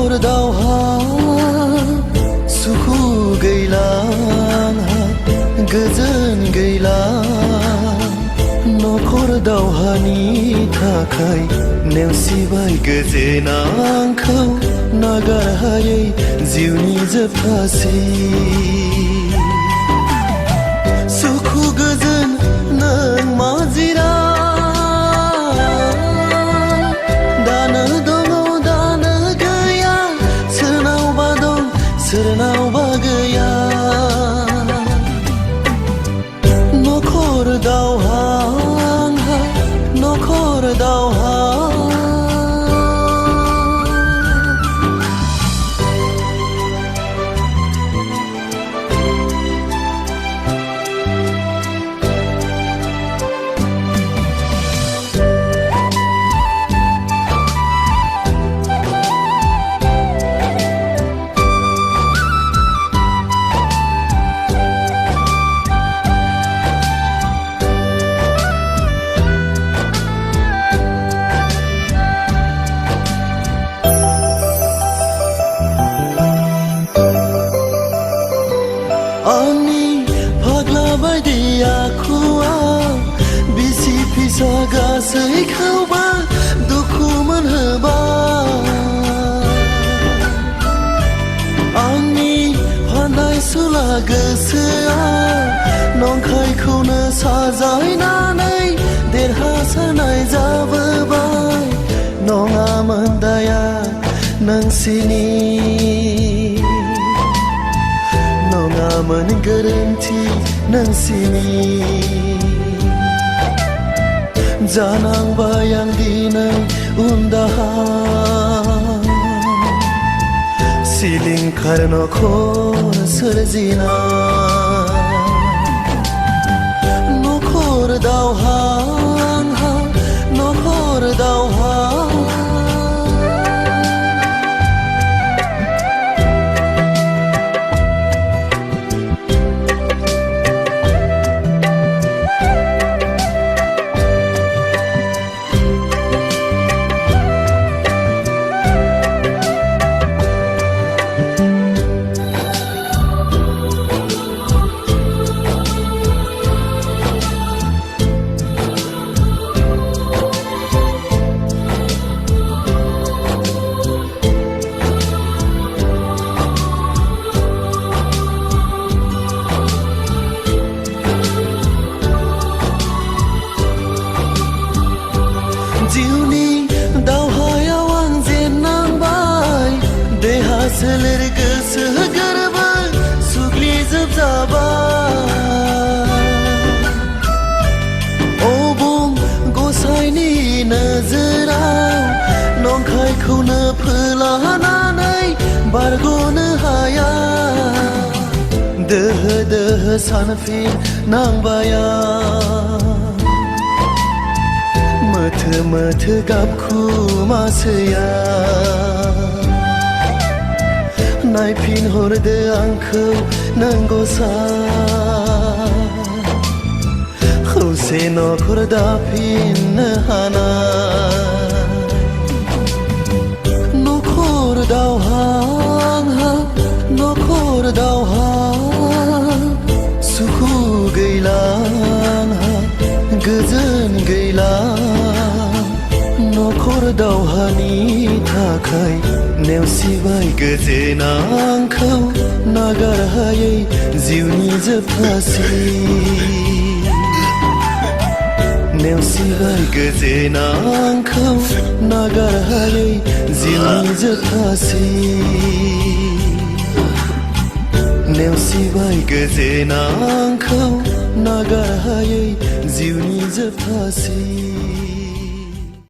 Nokhor Daoha suku gैला गोजोन गैला Nokhor Daohani थाखाय नेवसिबाय गोजोन आंखौ नागारहायै जिउनि जोबथासिम सुखु गोजोन नों माजिरा दानो दङ दानो गैया सोरनावबा दं सोरनावबा गैया Nokhor Daoha Nokhor Daoha Ani pagla baidi akuwa bisi pisa gasai khauba dukhu मोनहोबाय Ani phanai sula गोसोआ नंखायखौनो साजायनानै देरहासारनाय जाबोबाय नङामोन दाया नोंसिनि नङामोन गोरोन्थि नोंसिनि जानांबाय आं दिनै उनदाहा सिलिंखार नखर सोरजिना Nokhor Daoha Nokhor Daoha जिउनि दावहायाव आं जेननांबाय देहा सोलेर गोसो गोरबो सुग्लिजोबजाबाय अबं गसाइनि नोजोराव नंखायखौनो फोलानानै बारग'नो हाया दोहो दोहो सानफिन नांबाया मोथो मोथो गाबखुमासैया नायफिनहरदो आंखौ नों गसाइ खौसे नखर दाफिननो हानाय Nokhor Daoha Nokhor Daoha सुखु गैला गोजोन गैला Nokhor Daohani थाखाय नेवसिबाय गोजोन आंखौ नागारहायै जिउनि जोबथासिम नेवसिबाय गोजोन आंखौ नागारहायै जिउनि जोबथासिम नेवसिबाय गोजोन आंखौ नागारहायै जिउनि जोबथासिम